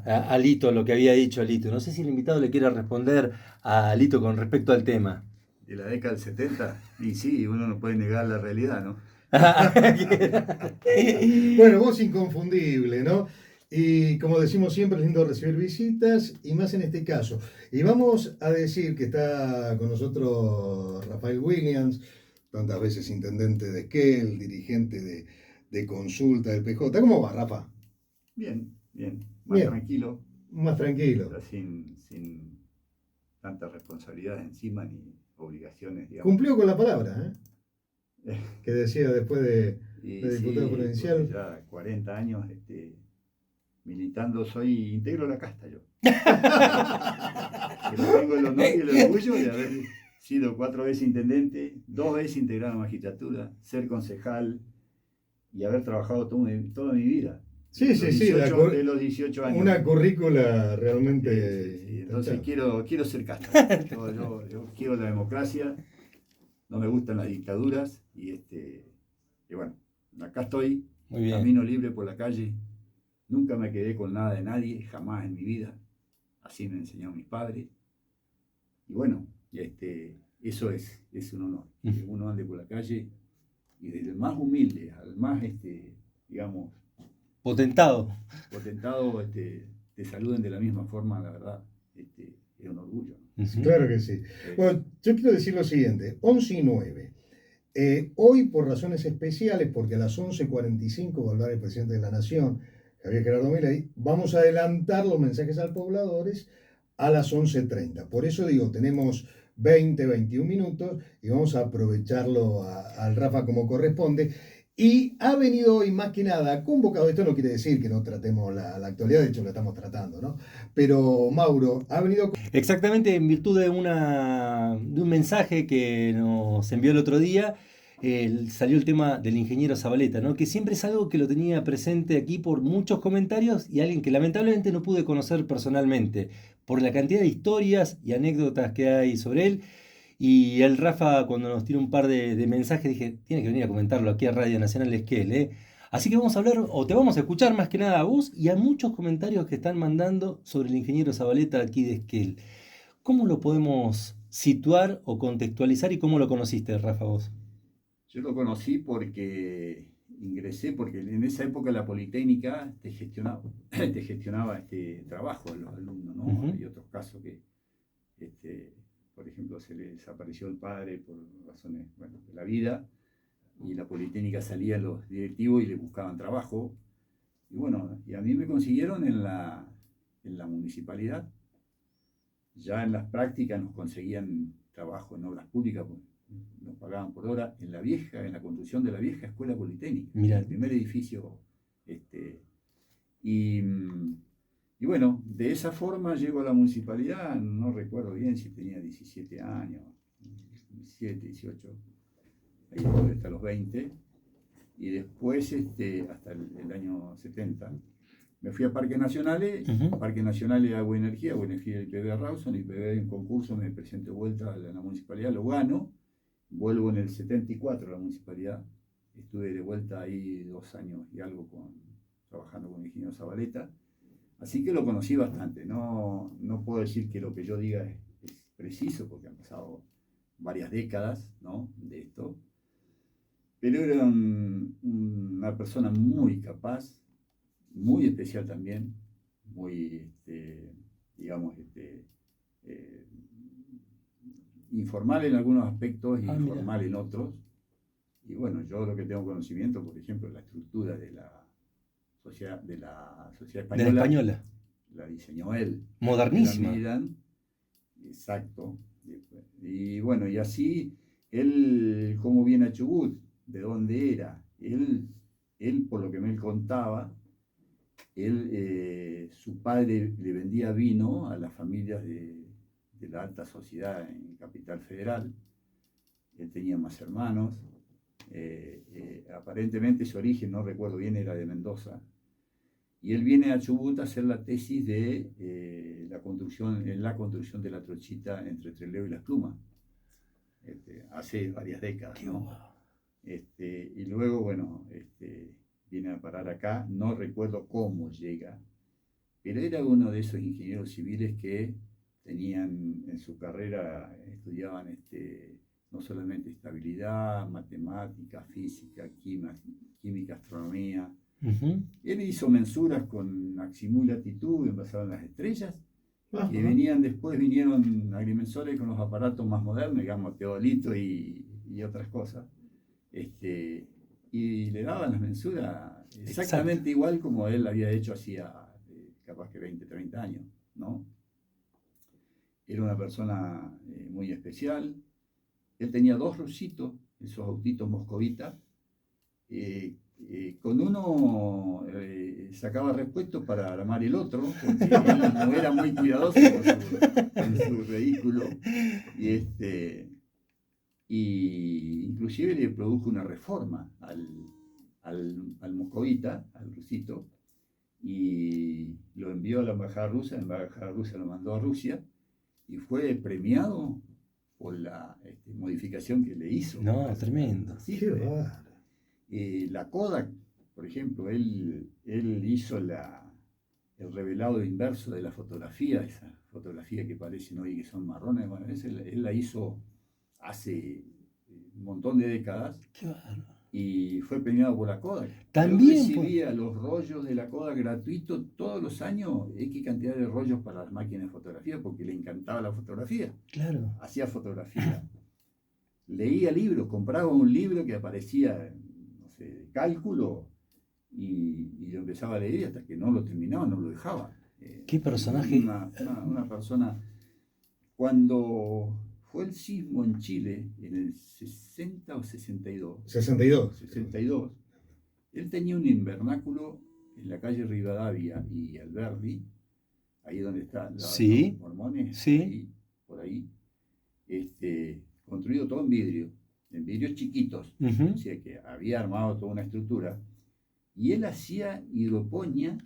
a Lito lo que había dicho Lito. No sé si el invitado le quiere responder a Lito con respecto al tema. De la década del 70, y sí, uno no puede negar la realidad, ¿no? Bueno, voz inconfundible, ¿no? Y como decimos siempre, es lindo recibir visitas y más en este caso. Y vamos a decir que está con nosotros Rafael Williams, tantas veces intendente de Esquel, dirigente de consulta del PJ. ¿Cómo va, Rafa? Bien, bien, más Bien, tranquilo, más tranquilo. ya sin tantas responsabilidades encima ni obligaciones, digamos. Cumplió con la palabra, ¿eh? Eh, Que decía después Y de diputado sí, porque provincial. ya 40 años militando, integro la casta yo. Que lo tengo el honor y el orgullo de haber sido 4 veces intendente, 2 veces integrado a la magistratura, ser concejal y haber trabajado toda mi vida. Sí, sí, sí, De los 18 años. una currícula Sí, realmente sí. Entonces intachable. quiero ser casta. Yo quiero la democracia, no me gustan las dictaduras y bueno, acá estoy, Muy bien. camino libre por la calle, nunca me quedé con nada de nadie, jamás en mi vida, así me enseñaron mis padres. Y bueno, eso es un honor, que uno ande por la calle y desde el más humilde al más, digamos, Potentado. potentado, te saluden de la misma forma, la verdad, es un orgullo. Claro que sí. Bueno, yo quiero decir lo siguiente, 11:09. Hoy, por razones especiales, porque a las 11:45 va a hablar el presidente de la Nación, Javier Gerardo Milei, vamos a adelantar los mensajes a los pobladores a las 11:30. Por eso digo, tenemos 20, 21 minutos y vamos a aprovecharlo al Rafa como corresponde. Y ha venido hoy más que nada convocado, esto no quiere decir que no tratemos la actualidad, de hecho la estamos tratando, ¿no? Pero Mauro ha venido... Exactamente en virtud de de un mensaje que nos envió el otro día, salió el tema del ingeniero Zabaleta, ¿no? Que siempre es algo que lo tenía presente aquí por muchos comentarios y alguien que lamentablemente no pude conocer personalmente por la cantidad de historias y anécdotas que hay sobre él. Y el Rafa, cuando nos tiró un par de mensajes, dije, tiene que venir a comentarlo aquí a Radio Nacional Esquel, ¿eh? Así que vamos a hablar, o te vamos a escuchar más que nada a vos y a muchos comentarios que están mandando sobre el ingeniero Zabaleta aquí de Esquel. ¿Cómo lo podemos situar o contextualizar y cómo lo conociste, Rafa, vos? Yo lo conocí porque ingresé, porque en esa época la Politécnica te gestionaba este trabajo de los alumnos, ¿no? Ujú. Hay otros casos que, este, por ejemplo, se les desapareció el padre por razones, bueno, de la vida, y la Politécnica salía los directivos y le buscaban trabajo. Y bueno, y a mí me consiguieron en la municipalidad. Ya en las prácticas nos conseguían trabajo en obras públicas, pues, nos pagaban por hora en la construcción de la vieja escuela politécnica, Mira, el primer edificio. Este, y, y bueno, de esa forma llego a la municipalidad, no recuerdo bien si tenía 17 años, 17, 18, ahí estuve hasta los 20, y después hasta el año 70. Me fui a Parques Nacionales, ujú. Parques Nacionales de Agua y Energía del IPB Rawson, IPB en concurso, me presento de vuelta a la municipalidad, lo gano, vuelvo en el 74 a la municipalidad, estuve de vuelta ahí 2 años y algo trabajando con el ingeniero Zabaleta, así que lo conocí bastante, no puedo decir que lo que yo diga es preciso, porque han pasado varias décadas, ¿no?, de esto, pero era una persona muy capaz, muy especial también, muy, digamos, eh, informal en algunos aspectos y Ah, mira. formal en otros. Y bueno, yo lo que tengo conocimiento, por ejemplo, la estructura de la sociedad De la española, española. la diseñó él, de la Modernísima. Milan, exacto. Y bueno, y así, él, cómo viene a Chubut, de dónde era, él por lo que me contaba, su padre le vendía vino a las familias de la alta sociedad en Capital Federal. Él tenía más hermanos. Aparentemente su origen, no recuerdo bien, era de Mendoza. Y él viene a Chubut a hacer la tesis de la construcción de la trochita entre Trelew y Las Plumas, hace varias décadas, Qué ¿no? guau. Y luego, bueno, viene a parar acá, no recuerdo cómo llega, pero era uno de esos ingenieros civiles que tenían en su carrera, estudiaban no solamente estabilidad, matemática, física, química, astronomía. Ujú. Él hizo mensuras con aximul latitud, basadas en las estrellas, Ajá. que vinieron agrimensores con los aparatos más modernos, digamos, teodolito y otras cosas. Y le daban las mensuras exactamente igual como él había hecho hacía capaz que 20, 30 años, ¿no? Era una persona muy especial. Él tenía 2 rusitos, esos autitos moscovitas. Con uno sacaba repuestos para armar el otro, porque él no era muy cuidadoso con su vehículo. Y inclusive le produjo una reforma al moscovita, al rusito, y lo envió a la embajada rusa. La embajada rusa lo mandó a Rusia y fue premiado por la modificación que le hizo. No, tremendo. Sí, Qué bárbaro. la Kodak, por ejemplo, él hizo el revelado inverso de la fotografía, esa fotografía que parecen hoy que son marrones. Bueno, él la hizo hace un montón de décadas. Qué bárbaro. Y fue premiado por la Kodak. También Él recibía los rollos de la Kodak gratuitos todos los años, X cantidad de rollos para las máquinas de fotografía, porque le encantaba la fotografía. Claro. Hacía fotografía. Leía libros, compraba un libro que aparecía, no sé, de cálculo, y lo empezaba a leer, y hasta que no lo terminaba, no lo dejaba. Qué personaje. Una persona. Cuando fue el sismo en Chile, en el 60 o 62. 62. 62. Él tenía un invernáculo en la calle Rivadavia y Alberdi, ahí donde están los mormones, Sí. por ahí, construido todo en vidrios chiquitos. Uh-huh. O sea que había armado toda una estructura. Y él hacía hidroponía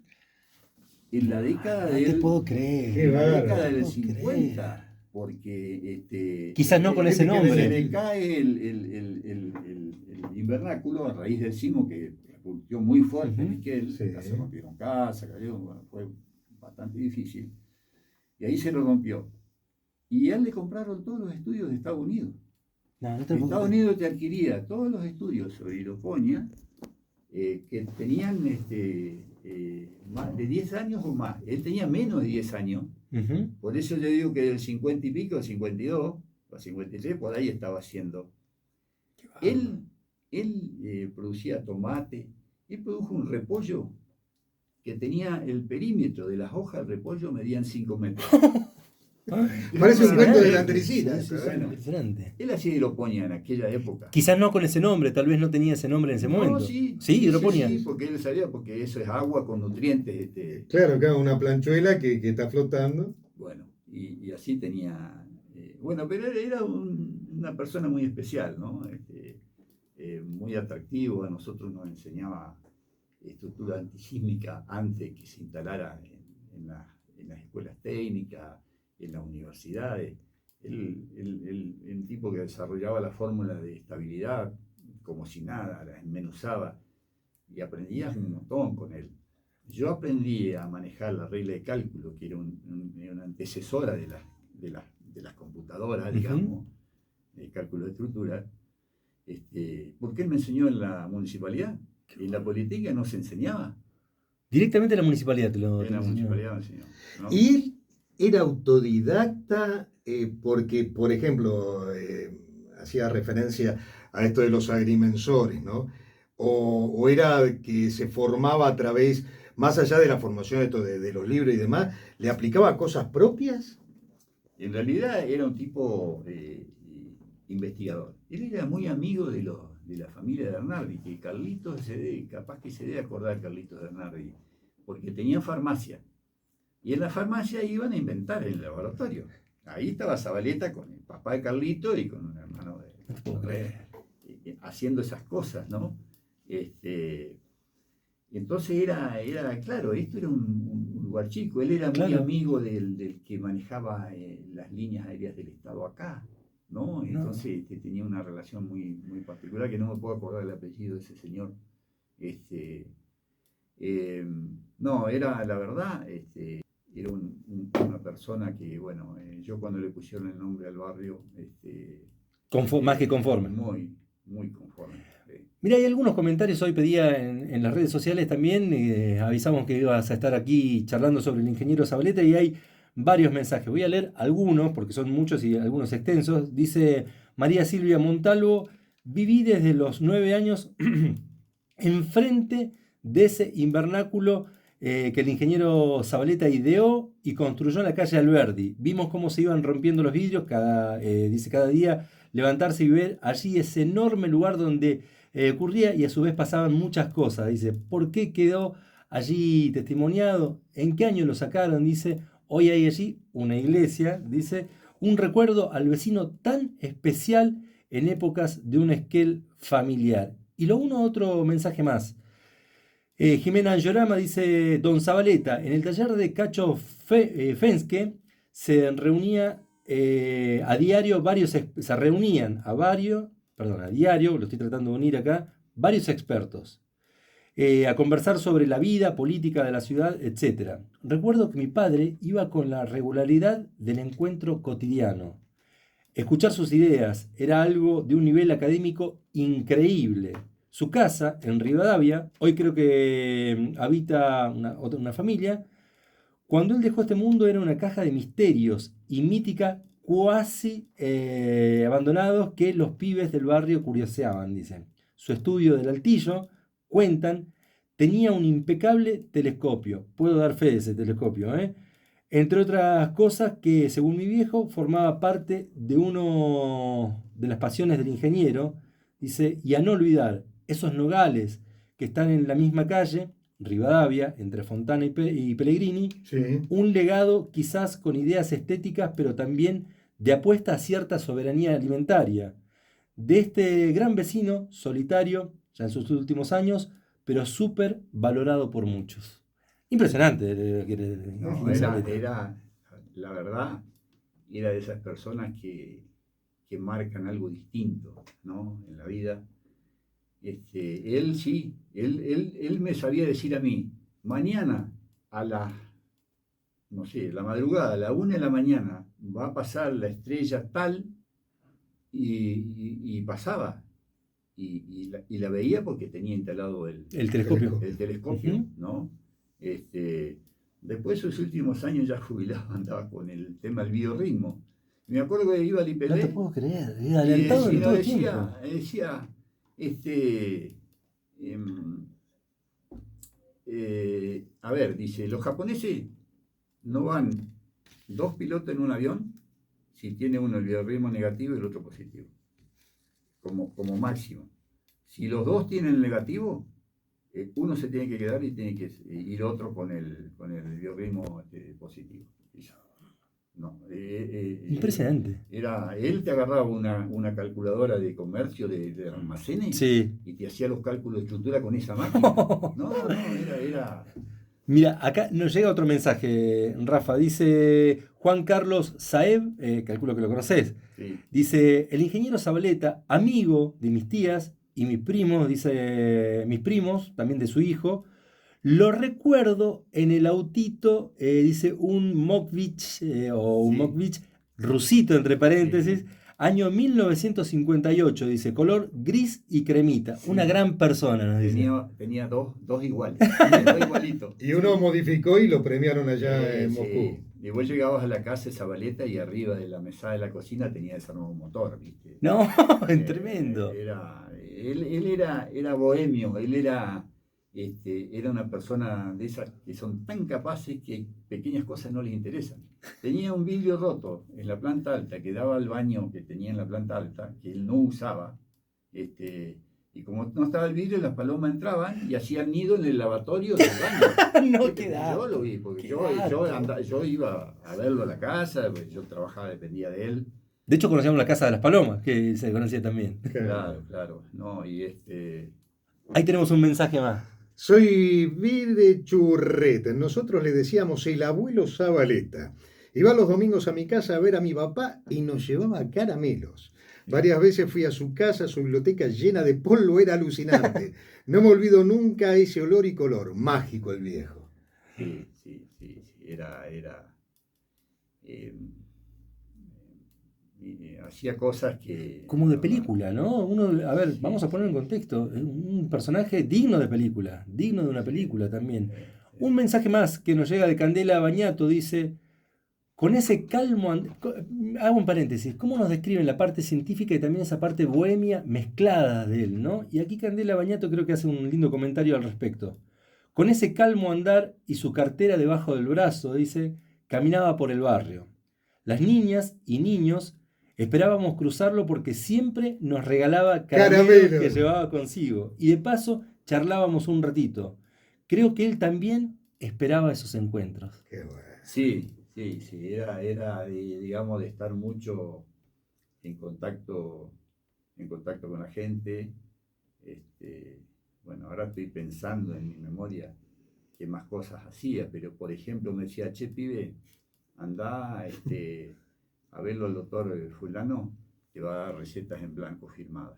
en la década del 50. Porque quizás no con ese nombre. Se le cae el invernáculo a raíz del sismo que repercutió muy fuerte en Esquel. Se rompieron casas, bueno, fue bastante difícil. Y ahí se lo rompió. Y a él le compraron todos los estudios de Estados Unidos. Estados Unidos te adquiría todos los estudios sobre hidroponía que tenían más de 10 años o más. Él tenía menos de 10 años. Uh-huh. Por eso yo digo que del 50 y pico, 52 o 53, por ahí estaba haciendo. Él producía tomate, él produjo un repollo que tenía el perímetro de las hojas del repollo medían 5 metros. Parece un cuento de la Teresita. Bueno, él hacía hidroponía en aquella época. Quizás no con ese nombre, tal vez no tenía ese nombre en ese momento. Sí, hidroponía. Sí, porque él sabía, porque eso es agua con nutrientes. Claro, una planchuela que está flotando. Bueno, y así tenía. Bueno, pero era una persona muy especial, ¿no? Muy atractivo. A nosotros nos enseñaba estructura antisísmica antes que se instalara en las escuelas técnicas, en las universidades. El tipo que desarrollaba la fórmula de estabilidad como si nada, la enmenuzaba y aprendías un montón con él. Yo aprendí a manejar la regla de cálculo, que era una antecesora de las computadoras, digamos, de cálculo de estructura, porque él me enseñó en la municipalidad. En la política no se enseñaba. Directamente en la municipalidad te lo En la municipalidad me enseñó, ¿no? Y él era autodidacta porque, por ejemplo, hacía referencia a esto de los agrimensores, ¿no? O era que se formaba a través, más allá de la formación de los libros y demás, ¿le aplicaba cosas propias? En realidad era un tipo investigador. Él era muy amigo de la familia de Bernardi, que Carlitos capaz que se debe acordar Carlitos de Bernardi, porque tenía farmacia. Y en la farmacia iban a inventar en el laboratorio. Ahí estaba Zabaleta con el papá de Carlito y con un hermano haciendo esas cosas, ¿no? Entonces era claro, esto era un lugar chico. Él era muy amigo del que manejaba las líneas aéreas del Estado acá, ¿no? Entonces tenía una relación muy, muy particular, que no me puedo acordar el apellido de ese señor. No, era la verdad, era una persona que, bueno, yo cuando le pusieron el nombre al barrio, Más que conforme. muy, muy conforme. Mira, hay algunos comentarios, hoy pedía en las redes sociales también, avisamos que ibas a estar aquí charlando sobre el ingeniero Zabaleta y hay varios mensajes. Voy a leer algunos, porque son muchos y algunos extensos. Dice María Silvia Montalvo: viví desde los 9 años enfrente de ese invernáculo que el ingeniero Zabaleta ideó y construyó en la calle Alberdi. Vimos cómo se iban rompiendo los vidrios, dice, cada día levantarse y ver allí ese enorme lugar donde ocurría y a su vez pasaban muchas cosas. Dice, ¿por qué quedó allí testimoniado? ¿En qué año lo sacaron? Dice, hoy hay allí una iglesia. Dice, un recuerdo al vecino tan especial en épocas de un esquel familiar. Y otro mensaje más. Jimena Angiorama dice, Don Zabaleta, en el taller de Cacho Fenske se reunía a diario a diario, lo estoy tratando de unir acá, varios expertos, a conversar sobre la vida política de la ciudad, etc. Recuerdo que mi padre iba con la regularidad del encuentro cotidiano. Escuchar sus ideas era algo de un nivel académico increíble. Su casa, en Rivadavia, hoy creo que habita una familia. Cuando él dejó este mundo era una caja de misterios y mítica, cuasi abandonados, que los pibes del barrio curioseaban, dicen. Su estudio del Altillo, cuentan, tenía un impecable telescopio. Puedo dar fe de ese telescopio, ¿eh? Entre otras cosas que, según mi viejo, formaba parte de uno de las pasiones del ingeniero. Dice, y a no olvidar, esos nogales que están en la misma calle, Rivadavia, entre Fontana y Pellegrini, Sí. un legado quizás con ideas estéticas, pero también de apuesta a cierta soberanía alimentaria. De este gran vecino, solitario, ya en sus últimos años, pero súper valorado por muchos. Impresionante. No, la verdad, era de esas personas que marcan algo distinto, ¿no? En la vida. Él sí, él me sabía decir a mí, mañana a no sé, la madrugada, a la 1 de la mañana, va a pasar la estrella tal, y pasaba. Y la veía porque tenía instalado el telescopio. el telescopio, ¿no? Después de sus últimos años ya jubilado andaba con el tema del biorritmo. Me acuerdo que iba al IPD. No te puedo creer, adelantado en todo el tiempo. Decía, a ver, dice, los japoneses no van 2 pilotos en un avión si tiene uno el biorritmo negativo y el otro positivo, como máximo. Si los dos tienen el negativo, uno se tiene que quedar y tiene que ir otro con el biorritmo positivo. No, impresionante. Él te agarraba una calculadora de comercio de almacenes, sí, y te hacía los cálculos de estructura con esa máquina. Era... Mira, acá nos llega otro mensaje, Rafa. Dice Juan Carlos Saeb, calculo que lo conoces. Sí. Dice, el ingeniero Zabaleta, amigo de mis tías y mis primos, dice, mis primos, también de su hijo, lo recuerdo en el autito, dice, un Moskvich un Moskvich rusito, entre paréntesis, año 1958, dice, color gris y cremita. Sí. Una gran persona, nos dice. Tenía dos iguales, dos igualitos. Y uno modificó y lo premiaron allá en Moscú. Y vos llegabas a la casa de Zabaleta y arriba de la mesada de la cocina tenía desarmado un motor, ¿viste? No, tremendo. Él era bohemio, él era una persona de esas que son tan capaces que pequeñas cosas no les interesan. Tenía un vidrio roto en la planta alta que daba al baño que tenía en la planta alta, que él no usaba, y como no estaba el vidrio, las palomas entraban y hacían nido en el lavatorio del baño. No quedaba. Yo lo vi, porque yo iba a verlo a la casa, yo trabajaba, dependía de él. De hecho, conocíamos la casa de las palomas, que se conocía también. Claro. No, Ahí tenemos un mensaje más. Soy Vide Churrete. Nosotros le decíamos el abuelo Zabaleta. Iba los domingos a mi casa a ver a mi papá y nos llevaba caramelos. Varias veces fui a su casa, su biblioteca llena de polvo, era alucinante. No me olvido nunca ese olor y color. Mágico el viejo. Sí, sí, sí, sí. Eh, hacía cosas que... Como de película, ¿no? A ver, Sí, vamos a poner en contexto. Un personaje digno de película, digno de una película también. Un mensaje más que nos llega de Candela Bañato dice, con ese calmo, hago un paréntesis, ¿cómo nos describen la parte científica y también esa parte bohemia mezclada de él, ¿no? Y aquí Candela Bañato creo que hace un lindo comentario al respecto. Con ese calmo andar y su cartera debajo del brazo, dice, caminaba por el barrio. Las niñas y niños esperábamos cruzarlo porque siempre nos regalaba caramelos que llevaba consigo. Y de paso charlábamos un ratito. Creo que él también esperaba esos encuentros. Qué bueno. Sí, sí, sí, digamos, de estar mucho en contacto con la gente. Bueno, ahora estoy pensando en mi memoria qué más cosas hacía, pero por ejemplo me decía, che, pibe, andá a verlo al doctor fulano, te va a dar recetas en blanco firmadas.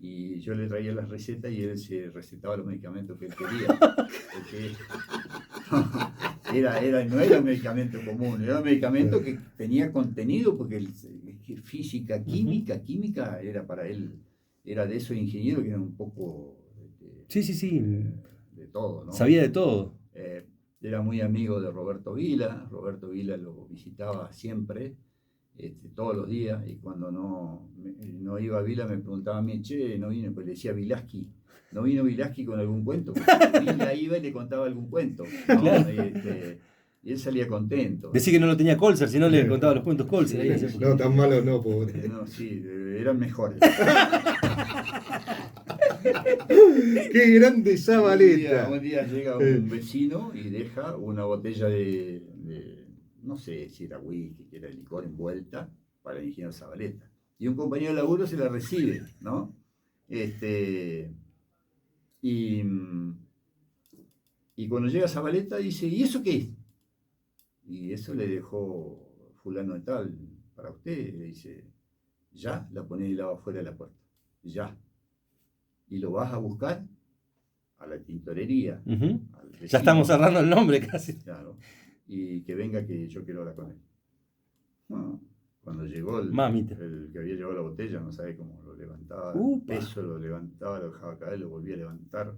Y yo le traía las recetas y él se recetaba los medicamentos que él quería. Porque no era un medicamento común, era un medicamento que tenía contenido, porque física, química era para él, era de esos ingenieros que eran un poco Sí, sí, sí. de todo, ¿no? Sabía de todo. Era muy amigo de Roberto Vila lo visitaba siempre, todos los días, y cuando no iba a Vila me preguntaba a mí, che, no vino, pues le decía Vilaski, ¿no vino Vilaski con algún cuento? Porque Vila iba y le contaba algún cuento, ¿no? Y él salía contento. Decí que no lo tenía Colser, si no le contaba los cuentos Colser. Sí, Ahí hace sí. No, tan malo no, pobre. No, sí, eran mejores. ¡Qué grande Zabaleta! Un día llega un vecino y deja una botella de no sé si era whisky, que era licor envuelta, para el ingeniero Zabaleta. Y un compañero de laburo se la recibe, ¿no? Y, y cuando llega Zabaleta dice, ¿y eso qué es? Y eso le dejó fulano de tal para usted. Y le dice, ya, la ponés y la va afuera de la puerta. Ya. Y lo vas a buscar a la tintorería. Uh-huh. Al vecino, ya estamos cerrando el nombre casi. Claro. Y que venga que yo quiero hablar con él. No, cuando llegó el que había llevado la botella, no sabe cómo lo levantaba, el peso lo levantaba, lo dejaba caer, lo volvía a levantar.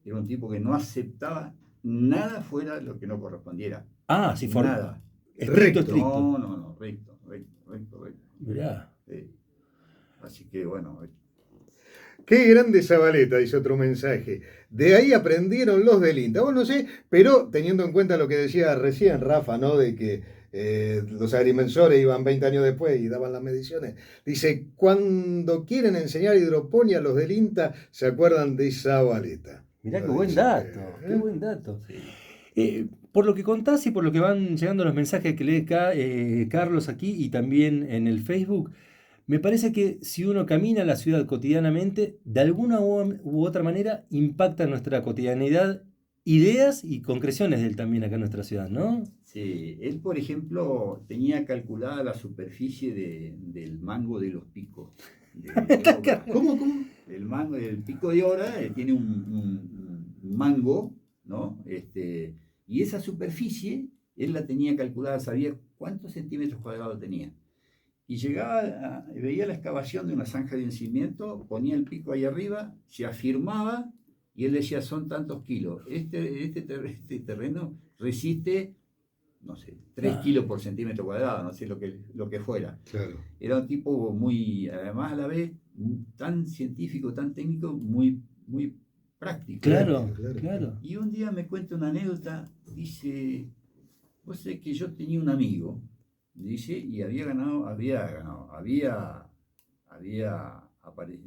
Era un tipo que no aceptaba nada fuera de lo que no correspondiera. Ah, sí, nada. Estricto. No, recto. Mirá. Sí. Así que bueno. Qué grande Zabaleta, dice otro mensaje. De ahí aprendieron los del INTA. Bueno, no sé, pero teniendo en cuenta lo que decía recién Rafa, ¿no? De que los agrimensores iban 20 años después y daban las mediciones. Dice, cuando quieren enseñar hidroponía, los del INTA se acuerdan de Zabaleta. Mirá qué buen dato, qué buen dato. Por lo que contás y por lo que van llegando los mensajes que lee Carlos aquí y también en el Facebook, me parece que si uno camina la ciudad cotidianamente, de alguna u otra manera impacta en nuestra cotidianidad ideas y concreciones de él también acá en nuestra ciudad, ¿no? Sí, él por ejemplo tenía calculada la superficie del mango de los picos. ¿Cómo? El mango del pico de Obra tiene un mango, ¿no? Y esa superficie él la tenía calculada, sabía cuántos centímetros cuadrados tenía. Y veía la excavación de una zanja de vencimiento, ponía el pico ahí arriba, se afirmaba y él decía, son tantos kilos. Este terreno resiste, no sé, 3 kilos por centímetro cuadrado, no sé lo que fuera. Claro. Era un tipo muy, además a la vez, tan científico, tan técnico, muy, muy práctico. Claro. Y un día me cuenta una anécdota, dice, vos sabés que yo tenía un amigo, dice, y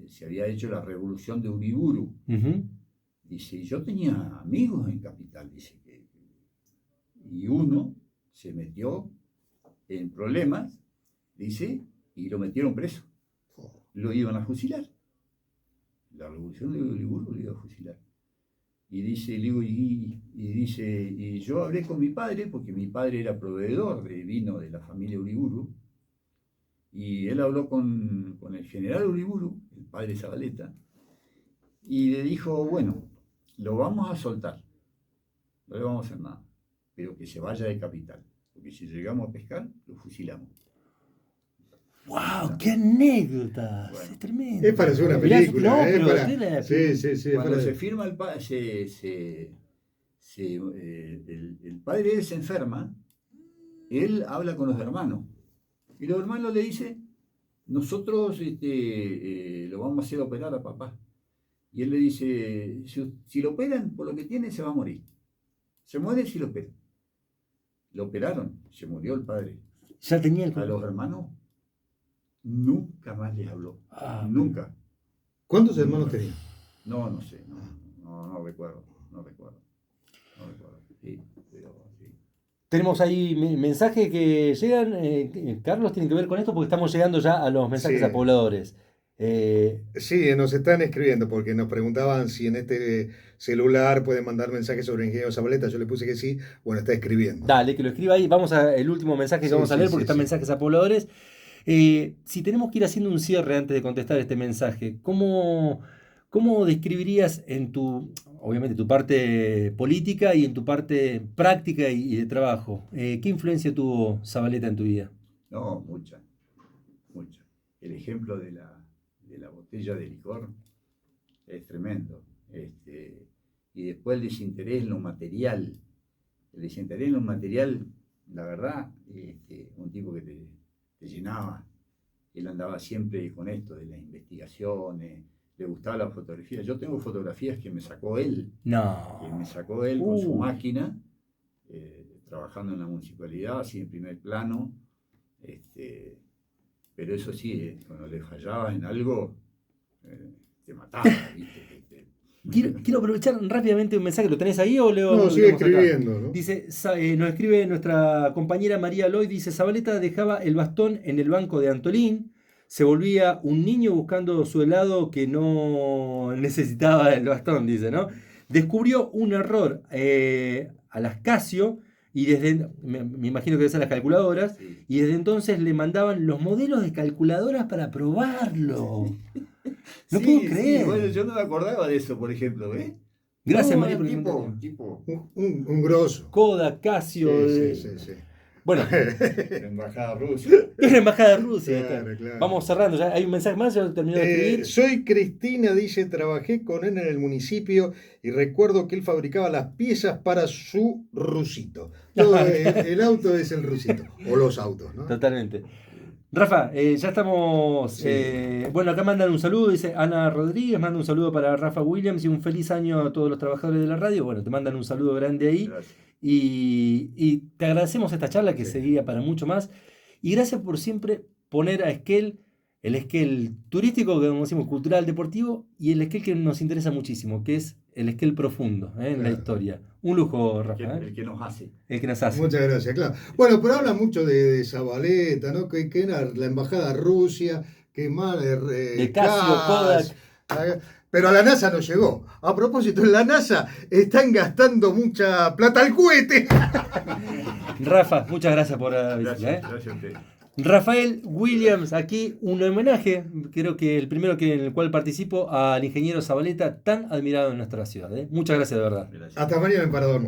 se había hecho la revolución de Uriburu. Uh-huh. Dice, yo tenía amigos en Capital, dice, y uno se metió en problemas, dice, y lo metieron preso. Lo iban a fusilar. La revolución de Uriburu lo iba a fusilar. Y dice, y yo hablé con mi padre, porque mi padre era proveedor de vino de la familia Uriburu, Y él habló con el general Uriburu, el padre Zabaleta, y le dijo, bueno, lo vamos a soltar, no le vamos a hacer nada, pero que se vaya de capital, porque si llegamos a pescar, lo fusilamos. ¡Wow! ¡Qué anécdota! Bueno. Es tremendo. Es para hacer una película. No, ¿eh? pero Para- tela- Sí, sí, sí. es Cuando para- se firma el padre de él se enferma, él habla con los hermanos, y los hermanos le dicen, nosotros lo vamos a hacer operar a papá. Y él le dice, si lo operan, por lo que tiene, se va a morir. Se muere si lo operan. Lo operaron, se murió el padre. Ya tenía el A los hermanos nunca más les habló. Nunca. ¿Cuántos hermanos tenía? No sé, no recuerdo. Sí, pero sí. Tenemos ahí mensajes que llegan. Carlos, tiene que ver con esto porque estamos llegando ya a los mensajes Sí. a pobladores. Sí, nos están escribiendo porque nos preguntaban si en este celular pueden mandar mensajes sobre el ingeniero Zabaleta. Yo le puse que sí. Bueno, está escribiendo. Dale, que lo escriba ahí. Vamos al último mensaje que Sí, vamos a sí, leer sí, porque están sí. mensajes a pobladores. Si tenemos que ir haciendo un cierre antes de contestar este mensaje, ¿cómo describirías obviamente, tu parte política y en tu parte práctica y de trabajo? ¿Qué influencia tuvo Zabaleta en tu vida? No, mucha. El ejemplo de la botella de licor es tremendo. Y después el desinterés en lo material. La verdad, un tipo que te llenaba. Él andaba siempre con esto de las investigaciones, le gustaba la fotografía. Yo tengo fotografías que me sacó él. No. Que me sacó él con su Uy. máquina, trabajando en la municipalidad, así en primer plano. Pero eso sí, cuando le fallabas en algo, te mataba, ¿viste? Quiero aprovechar rápidamente un mensaje. ¿Lo tenés ahí o leo? No, lo sigue leemos acá? escribiendo, ¿no? Dice, nos escribe nuestra compañera María Loy, dice, Zabaleta dejaba el bastón en el banco de Antolín, se volvía un niño buscando su helado que no necesitaba el bastón, dice, ¿no? Descubrió un error a las Casio, y me imagino que debe ser las calculadoras, Sí. y desde entonces le mandaban los modelos de calculadoras para probarlo. No Sí, puedo sí, creer. bueno, yo no me acordaba de eso, por ejemplo, ¿ves? Gracias, No, María, por el tipo, comentario. tipo, Un grosso. Kodak, Casio. Sí. Bueno, la embajada rusa. es la embajada de Rusia. Claro, está. claro. Vamos cerrando, ya hay un mensaje más, ya terminó de escribir. Soy Cristina, dice, trabajé con él en el municipio y recuerdo que él fabricaba las piezas para su rusito. Todo el auto es el rusito, o los autos, ¿no? Totalmente. Rafa, ya estamos. Sí. Bueno, acá mandan un saludo, dice Ana Rodríguez, manda un saludo para Rafa Williams y un feliz año a todos los trabajadores de la radio. Bueno, te mandan un saludo grande ahí. Gracias. Y te agradecemos esta charla que Sí. seguía para mucho más. Y gracias por siempre poner a Esquel, el Esquel turístico, que como decimos, cultural, deportivo, y el Esquel que nos interesa muchísimo, que es el Esquel profundo en la Claro. historia. Un lujo, Rafa, El que nos hace. el que nos hace. Muchas gracias, claro. Bueno, pero habla mucho de Zabaleta, ¿no? Que era la embajada de Rusia, que mal. De Casio, Kodak. Pero a la NASA no llegó. A propósito, en la NASA están gastando mucha plata al cohete. Rafa, muchas gracias por la visita. Gracias a usted. Rafael Williams, aquí un homenaje, creo que el primero en el cual participo, al ingeniero Zabaleta, tan admirado en nuestra ciudad. Muchas gracias de verdad. Gracias. Hasta mañana, emperador.